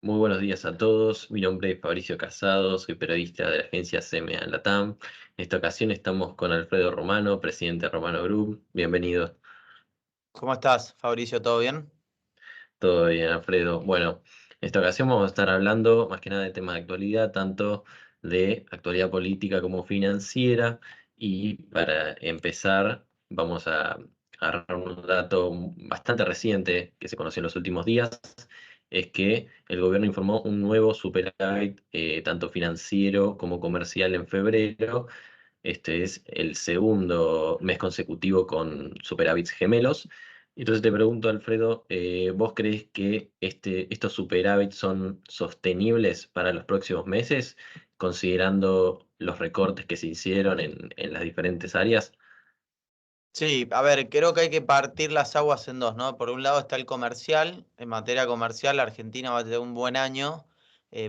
Muy buenos días a todos. Mi nombre es Fabricio Casado, soy periodista de la agencia CMA Latam. En esta ocasión estamos con Alfredo Romano, presidente de Romano Group. Bienvenido. ¿Cómo estás, Fabricio? ¿Todo bien? Todo bien, Alfredo. Bueno, en esta ocasión vamos a estar hablando más que nada de temas de actualidad, tanto de actualidad política como financiera. Y para empezar, vamos a agarrar un dato bastante reciente que se conoció en los últimos días, es que el gobierno informó un nuevo superávit, tanto financiero como comercial en febrero. Este es el segundo mes consecutivo con superávits gemelos. Entonces te pregunto, Alfredo, ¿vos crees que estos superávits son sostenibles para los próximos meses, considerando los recortes que se hicieron en las diferentes áreas? Sí, a ver, creo que hay que partir las aguas en dos, ¿no? Por un lado está el comercial. En materia comercial, Argentina va a tener un buen año.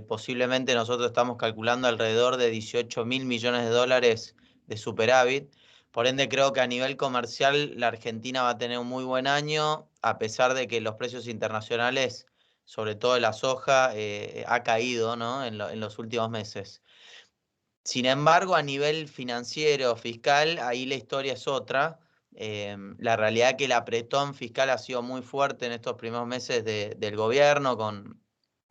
Posiblemente nosotros estamos calculando alrededor de 18.000 millones de dólares de superávit. Por ende, creo que a nivel comercial la Argentina va a tener un muy buen año, a pesar de que los precios internacionales, sobre todo de la soja, ha caído, ¿no? En los últimos meses. Sin embargo, a nivel financiero, fiscal, ahí la historia es otra. La realidad es que el apretón fiscal ha sido muy fuerte en estos primeros meses del gobierno,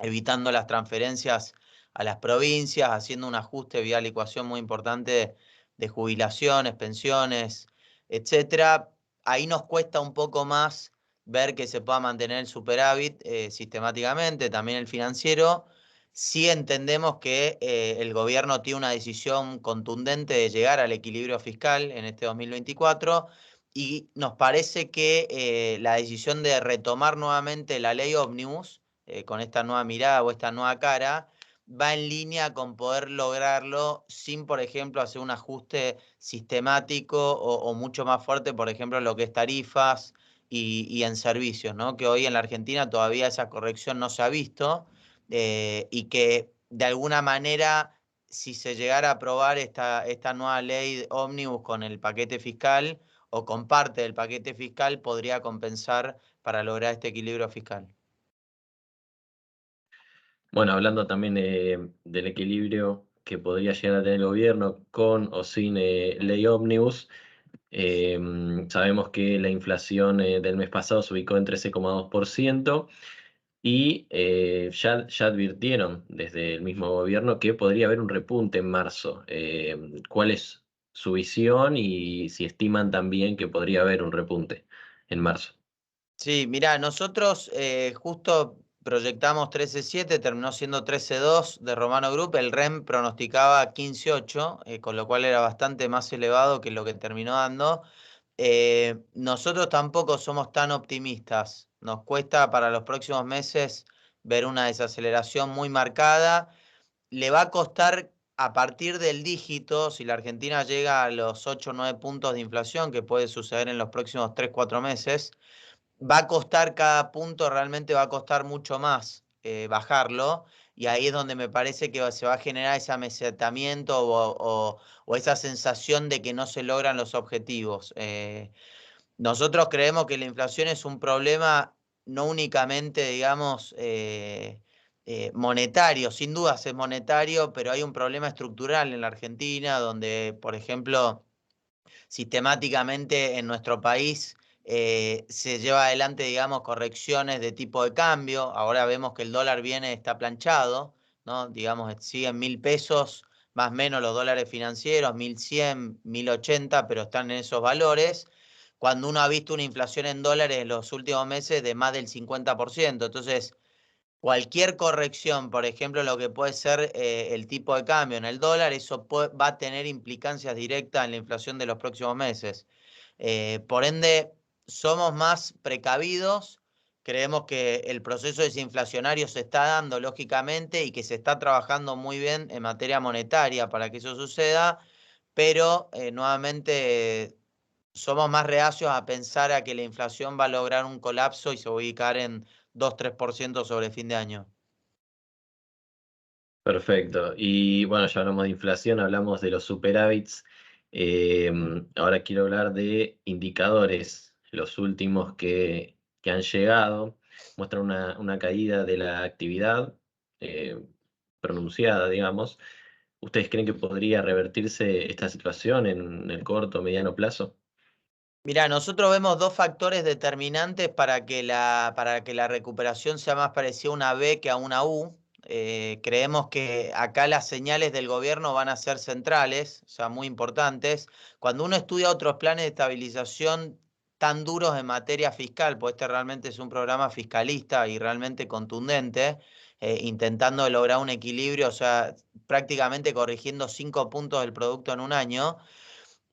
evitando las transferencias a las provincias, haciendo un ajuste vía licuación muy importante de jubilaciones, pensiones, etcétera. Ahí nos cuesta un poco más ver que se pueda mantener el superávit sistemáticamente, también el financiero. Sí entendemos que el gobierno tiene una decisión contundente de llegar al equilibrio fiscal en este 2024 y nos parece que la decisión de retomar nuevamente la ley ómnibus con esta nueva mirada o esta nueva cara va en línea con poder lograrlo sin, por ejemplo, hacer un ajuste sistemático o mucho más fuerte, por ejemplo, en lo que es tarifas y en servicios, ¿no? Que hoy en la Argentina todavía esa corrección no se ha visto y que de alguna manera, si se llegara a aprobar esta nueva ley ómnibus con el paquete fiscal o con parte del paquete fiscal, podría compensar para lograr este equilibrio fiscal. Bueno, hablando también del equilibrio que podría llegar a tener el gobierno con o sin ley ómnibus. Sabemos que la inflación del mes pasado se ubicó en 13,2%. Y ya advirtieron desde el mismo gobierno que podría haber un repunte en marzo. ¿Cuál es su visión y si estiman también que podría haber un repunte en marzo? Sí, mirá, nosotros justo proyectamos 13,7, terminó siendo 13,2 de Romano Group, el REM pronosticaba 15,8, con lo cual era bastante más elevado que lo que terminó dando. Nosotros tampoco somos tan optimistas, nos cuesta para los próximos meses ver una desaceleración muy marcada. Le va a costar a partir del dígito, si la Argentina llega a los 8 o 9 puntos de inflación, que puede suceder en los próximos 3 4 meses, va a costar cada punto, realmente va a costar mucho más bajarlo. Y ahí es donde me parece que se va a generar ese amesetamiento o esa sensación de que no se logran los objetivos. Nosotros creemos que la inflación es un problema no únicamente, digamos, monetario, sin dudas es monetario, pero hay un problema estructural en la Argentina donde, por ejemplo, sistemáticamente en nuestro país se lleva adelante, digamos, correcciones de tipo de cambio. Ahora vemos que el dólar viene, está planchado, ¿no? Digamos, siguen 1.000 pesos, más o menos los dólares financieros, 1.100, 1.080, pero están en esos valores. Cuando uno ha visto una inflación en dólares en los últimos meses de más del 50%. Entonces, cualquier corrección, por ejemplo, lo que puede ser el tipo de cambio en el dólar, eso va a tener implicancias directas en la inflación de los próximos meses. Por ende, somos más precavidos, creemos que el proceso desinflacionario se está dando lógicamente y que se está trabajando muy bien en materia monetaria para que eso suceda, pero nuevamente somos más reacios a pensar a que la inflación va a lograr un colapso y se va a ubicar en 2 3% sobre fin de año. Perfecto. Y bueno, ya hablamos de inflación, hablamos de los superávits. Ahora quiero hablar de indicadores. Los últimos que han llegado muestran una caída de la actividad pronunciada, digamos. ¿Ustedes creen que podría revertirse esta situación en el corto o mediano plazo? Mirá, nosotros vemos dos factores determinantes para que la recuperación sea más parecida a una V que a una U. Creemos que acá las señales del gobierno van a ser centrales, o sea, muy importantes. Cuando uno estudia otros planes de estabilización tan duros en materia fiscal, pues este realmente es un programa fiscalista y realmente contundente, intentando lograr un equilibrio, o sea, prácticamente corrigiendo 5 puntos del producto en un año.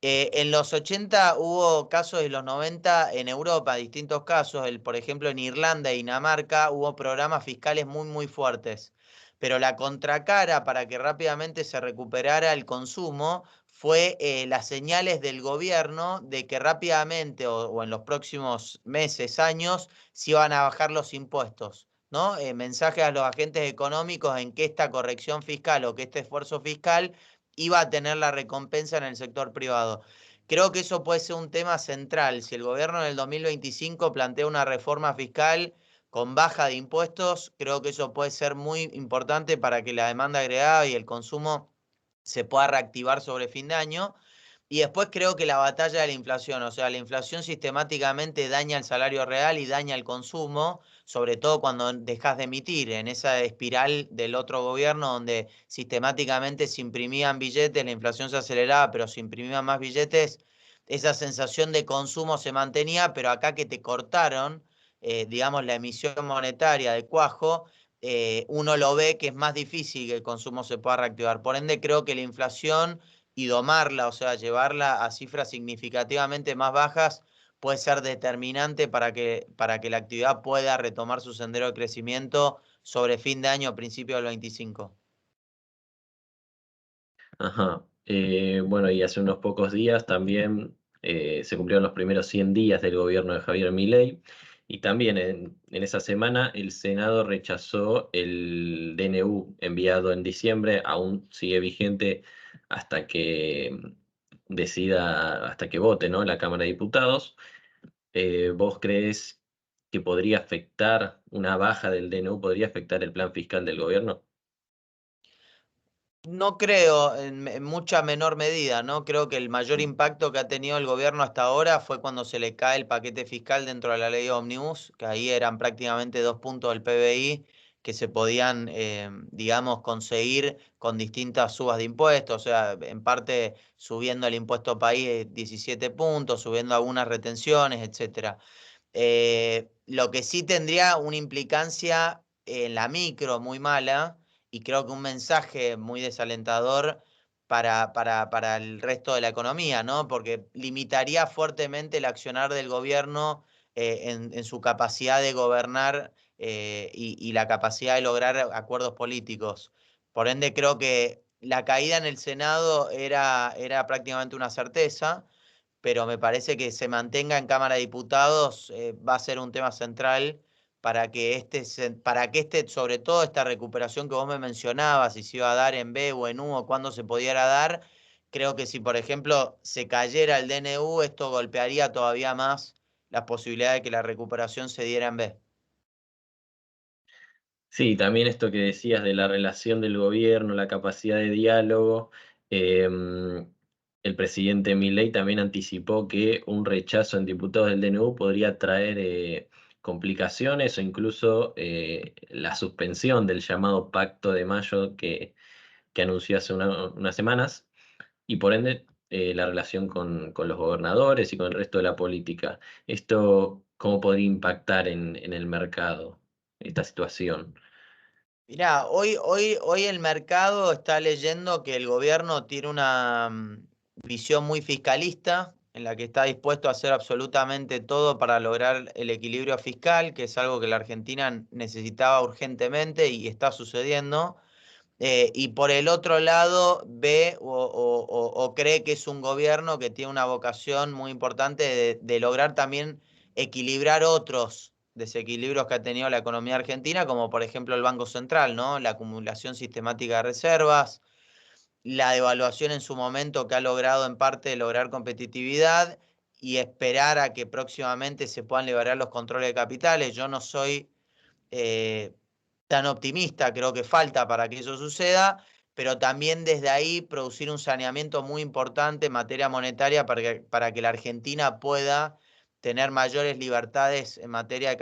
En los 80 hubo casos de los 90 en Europa, distintos casos. Por ejemplo, en Irlanda y Dinamarca hubo programas fiscales muy fuertes. Pero la contracara para que rápidamente se recuperara el consumo fue las señales del gobierno de que rápidamente o en los próximos meses, años, se iban a bajar los impuestos, ¿no? Mensajes a los agentes económicos en que esta corrección fiscal o que este esfuerzo fiscal iba a tener la recompensa en el sector privado. Creo que eso puede ser un tema central. Si el gobierno en el 2025 plantea una reforma fiscal con baja de impuestos, creo que eso puede ser muy importante para que la demanda agregada y el consumo se pueda reactivar sobre fin de año. Y después creo que la batalla de la inflación, o sea, la inflación sistemáticamente daña el salario real y daña el consumo, sobre todo cuando dejas de emitir, en esa espiral del otro gobierno donde sistemáticamente se imprimían billetes, la inflación se aceleraba, pero se imprimían más billetes, esa sensación de consumo se mantenía, pero acá que te cortaron, digamos, la emisión monetaria de cuajo, uno lo ve que es más difícil que el consumo se pueda reactivar. Por ende, creo que la inflación y domarla, o sea, llevarla a cifras significativamente más bajas, puede ser determinante para que la actividad pueda retomar su sendero de crecimiento sobre fin de año, principio del 25. Ajá. Bueno, y hace unos pocos días también se cumplieron los primeros 100 días del gobierno de Javier Milei y también en esa semana el Senado rechazó el DNU enviado en diciembre, aún sigue vigente hasta que hasta que vote, ¿no? La Cámara de Diputados. ¿Vos crees que podría afectar una baja del DNU, podría afectar el plan fiscal del gobierno? No creo en mucha menor medida, ¿no? Creo que el mayor impacto que ha tenido el gobierno hasta ahora fue cuando se le cae el paquete fiscal dentro de la ley Omnibus, que ahí eran prácticamente 2 puntos del PBI que se podían, digamos, conseguir con distintas subas de impuestos, o sea, en parte subiendo el impuesto país 17 puntos, subiendo algunas retenciones, etcétera. Lo que sí tendría una implicancia en la micro muy mala y creo que un mensaje muy desalentador para el resto de la economía, ¿no? Porque limitaría fuertemente el accionar del gobierno en su capacidad de gobernar y la capacidad de lograr acuerdos políticos. Por ende, creo que la caída en el Senado era prácticamente una certeza, pero me parece que se mantenga en Cámara de Diputados va a ser un tema central para que sobre todo esta recuperación que vos me mencionabas, si se iba a dar en B o en U o cuándo se pudiera dar, creo que si, por ejemplo, se cayera el DNU, esto golpearía todavía más la posibilidad de que la recuperación se diera en B. Sí, también esto que decías de la relación del gobierno, la capacidad de diálogo. em, el presidente Milei también anticipó que un rechazo en diputados del DNU podría traer complicaciones o incluso la suspensión del llamado Pacto de Mayo que anunció hace unas semanas y por ende la relación con los gobernadores y con el resto de la política. ¿Esto cómo podría impactar en el mercado, esta situación? Mirá, hoy el mercado está leyendo que el gobierno tiene una visión muy fiscalista, en la que está dispuesto a hacer absolutamente todo para lograr el equilibrio fiscal, que es algo que la Argentina necesitaba urgentemente y está sucediendo. Y por el otro lado, ve o cree que es un gobierno que tiene una vocación muy importante de lograr también equilibrar otros desequilibrios que ha tenido la economía argentina, como por ejemplo el Banco Central, ¿no? La acumulación sistemática de reservas, la devaluación en su momento que ha logrado en parte lograr competitividad y esperar a que próximamente se puedan liberar los controles de capitales. Yo no soy eh, tan optimista, creo que falta para que eso suceda, pero también desde ahí producir un saneamiento muy importante en materia monetaria para que la Argentina pueda tener mayores libertades en materia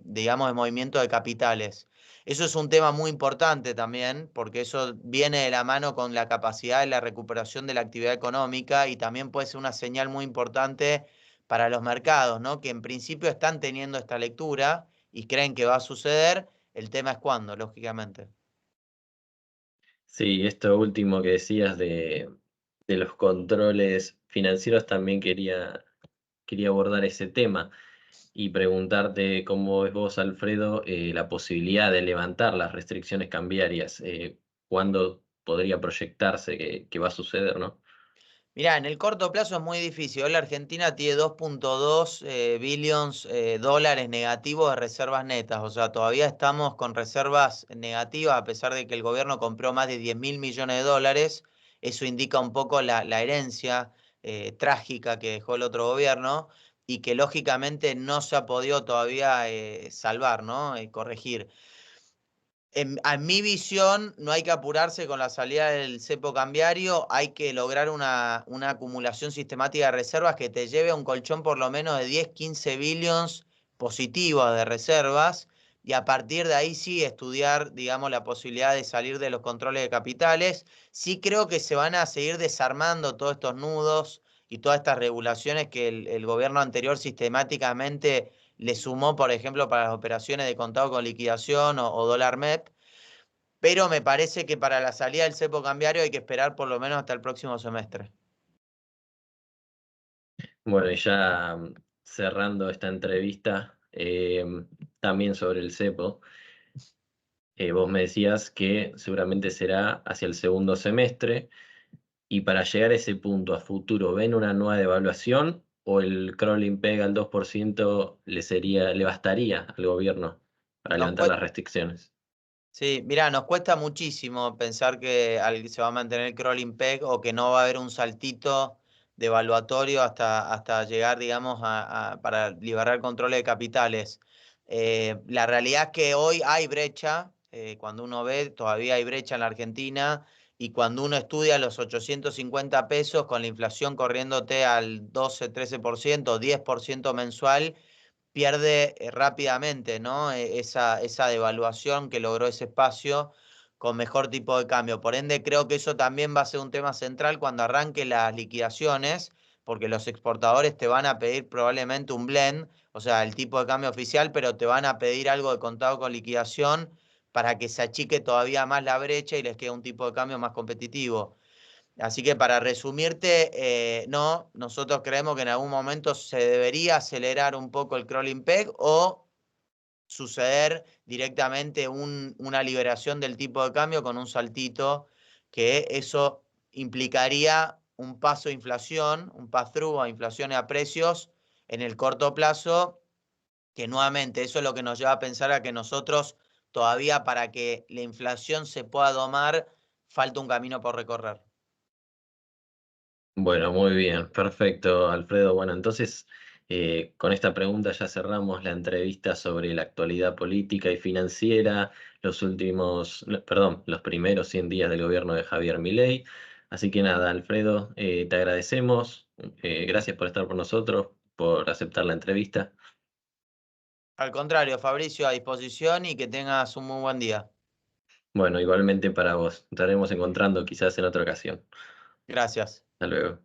digamos, de movimiento de capitales. Eso es un tema muy importante también, porque eso viene de la mano con la capacidad de la recuperación de la actividad económica y también puede ser una señal muy importante para los mercados, ¿no? Que en principio están teniendo esta lectura y creen que va a suceder. El tema es cuándo, lógicamente. Sí, esto último que decías de los controles financieros también quería abordar ese tema y preguntarte cómo ves vos, Alfredo, la posibilidad de levantar las restricciones cambiarias. ¿Cuándo podría proyectarse que va a suceder, no? Mirá, en el corto plazo es muy difícil. Hoy la Argentina tiene 2.2 billions dólares negativos de reservas netas. O sea, todavía estamos con reservas negativas a pesar de que el gobierno compró más de 10.000 millones de dólares. Eso indica un poco la herencia trágica que dejó el otro gobierno y que lógicamente no se ha podido todavía salvar, ¿no? Corregir. A mi visión, no hay que apurarse con la salida del cepo cambiario, hay que lograr una acumulación sistemática de reservas que te lleve a un colchón por lo menos de 10, 15 billions positivos de reservas y a partir de ahí sí estudiar, digamos, la posibilidad de salir de los controles de capitales. Sí creo que se van a seguir desarmando todos estos nudos y todas estas regulaciones que el gobierno anterior sistemáticamente le sumó, por ejemplo, para las operaciones de contado con liquidación o dólar MEP, pero me parece que para la salida del cepo cambiario hay que esperar por lo menos hasta el próximo semestre. Bueno, y ya cerrando esta entrevista, también sobre el cepo, vos me decías que seguramente será hacia el segundo semestre. Y para llegar a ese punto a futuro, ¿ven una nueva devaluación o el crawling peg al 2% le bastaría al gobierno para Nos levantar cuesta, las restricciones? sí, mirá, nos cuesta muchísimo pensar que se va a mantener el crawling peg o que no va a haber un saltito devaluatorio hasta llegar, digamos, para liberar control de capitales. La realidad es que hoy hay brecha, cuando uno ve, todavía hay brecha en la Argentina, y cuando uno estudia los 850 pesos con la inflación corriéndote al 12, 13%, 10% mensual, pierde rápidamente, ¿no? Esa devaluación que logró ese espacio con mejor tipo de cambio. Por ende, creo que eso también va a ser un tema central cuando arranque las liquidaciones, porque los exportadores te van a pedir probablemente un blend, o sea, el tipo de cambio oficial, pero te van a pedir algo de contado con liquidación para que se achique todavía más la brecha y les quede un tipo de cambio más competitivo. Así que para resumirte, no, nosotros creemos que en algún momento se debería acelerar un poco el crawling peg o suceder directamente una liberación del tipo de cambio con un saltito, que eso implicaría un paso a inflación, un pass-through a inflación y a precios en el corto plazo, que nuevamente eso es lo que nos lleva a pensar a que nosotros todavía para que la inflación se pueda domar, falta un camino por recorrer. Bueno, muy bien, perfecto, Alfredo. Bueno, entonces con esta pregunta ya cerramos la entrevista sobre la actualidad política y financiera, perdón, los primeros 100 días del gobierno de Javier Milei. Así que nada, Alfredo, te agradecemos. Gracias por estar con nosotros, por aceptar la entrevista. Al contrario, Fabricio, a disposición y que tengas un muy buen día. Bueno, igualmente para vos. Estaremos encontrando quizás en otra ocasión. Gracias. Hasta luego.